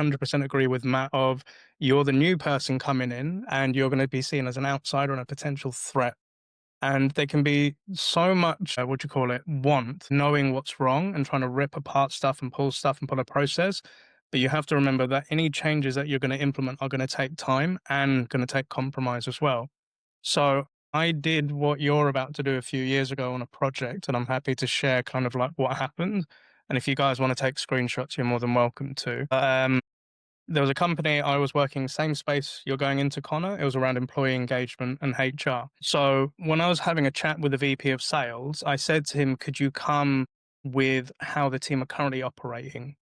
100% agree with Matt of you're the new person coming in and you're going to be seen as an outsider and a potential threat. And there can be so much, what do you call it, want, knowing what's wrong and trying to rip apart stuff and pull stuff and pull a process. But you have to remember that any changes that you're going to implement are going to take time and going to take compromise as well. So I did what you're about to do a few years ago on a project, and I'm happy to share kind of like what happened. And if you guys want to take screenshots, you're more than welcome to. There was a company I was working same space you're going into, Connor. It was around employee engagement and HR. So when I was having a chat with the VP of sales, I said to him, could you come with how the team are currently operating?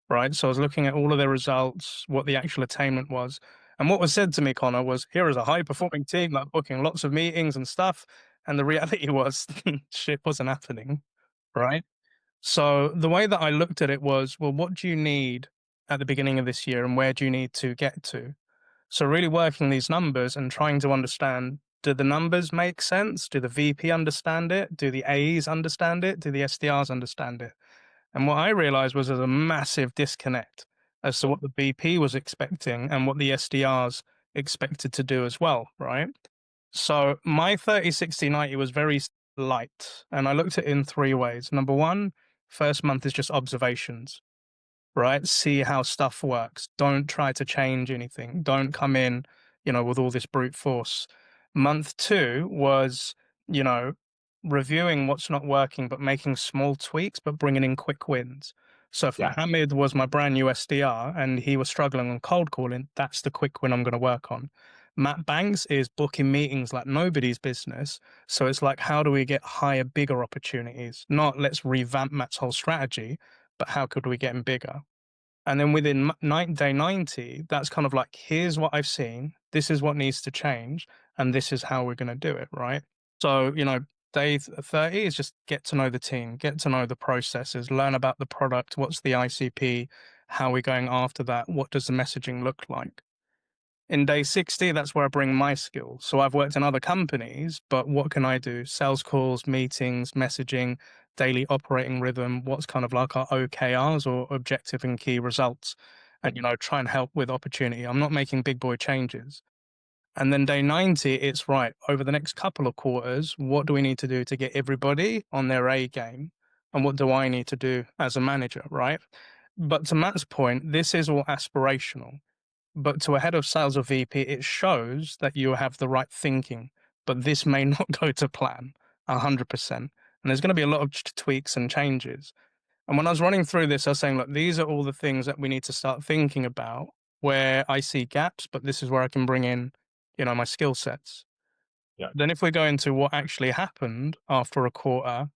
Right. So I was looking at all of their results, what the actual attainment was. And what was said to me, Connor, was here is a high performing team, like booking lots of meetings and stuff. And the reality was shit wasn't happening. Right. So the way that I looked at it was, well, what do you need at the beginning of this year and where do you need to get to? So really working these numbers and trying to understand, do the numbers make sense? Do the VP understand it? Do the AEs understand it? Do the SDRs understand it? And what I realized was there's a massive disconnect as to what the VP was expecting and what the SDRs expected to do as well, right? So my 30, 60, 90 was very light. And I looked at it in three ways. Number one, first month is just observations, right? See how stuff works. Don't try to change anything. Don't come in, with all this brute force. Month two was, you know, reviewing what's not working, but making small tweaks, but bringing in quick wins. So if Yeah. Mohammed was my brand new SDR and he was struggling on cold calling, that's the quick win I'm going to work on. Matt Banks is booking meetings like nobody's business. So it's like, how do we get higher, bigger opportunities? Not let's revamp Matt's whole strategy, but how could we get him bigger? And then within day 90, that's kind of like, here's what I've seen. This is what needs to change. And this is how we're going to do it. Right. So, day 30 is just get to know the team, get to know the processes, learn about the product. What's the ICP? How are we going after that? What does the messaging look like? In day 60, that's where I bring my skills. So I've worked in other companies, but what can I do? Sales calls, meetings, messaging, daily operating rhythm, what's kind of like our OKRs or objective and key results, and, try and help with opportunity. I'm not making big boy changes. And then day 90, it's right. Over the next couple of quarters, what do we need to do to get everybody on their A game? And what do I need to do as a manager, right? But to Matt's point, this is all aspirational. But to a head of sales or VP, it shows that you have the right thinking. But this may not go to plan 100%. And there's going to be a lot of tweaks and changes. And when I was running through this, I was saying, look, these are all the things that we need to start thinking about where I see gaps, but this is where I can bring in, my skill sets. Yeah. Then if we go into what actually happened after a quarter,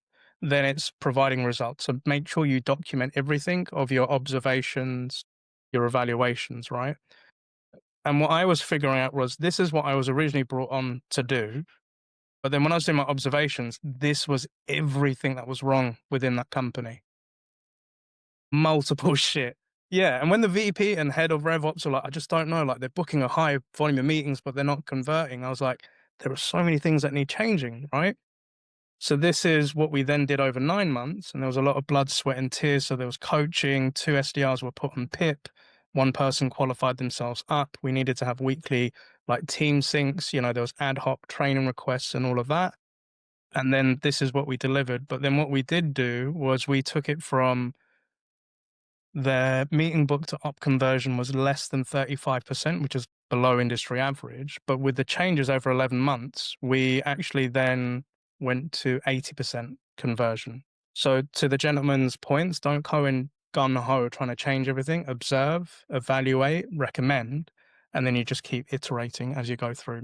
then it's providing results. So make sure you document everything of your observations, your evaluations, right? And what I was figuring out was this is what I was originally brought on to do. But then when I was doing my observations, this was everything that was wrong within that company. Multiple shit. Yeah. And when the VP and head of RevOps are like, I just don't know, like they're booking a high volume of meetings, but they're not converting. I was like, there are so many things that need changing, right? So this is what we then did over 9 months. And there was a lot of blood, sweat, and tears. So there was coaching, 2 SDRs were put on PIP. One person qualified themselves up. We needed to have weekly like team syncs, there was ad hoc training requests and all of that. And then this is what we delivered. But then what we did do was we took it from their meeting book to op conversion was less than 35%, which is below industry average. But with the changes over 11 months, we actually then went to 80% conversion. So to the gentleman's points, don't go in gun ho trying to change everything. Observe, evaluate, recommend, and then you just keep iterating as you go through.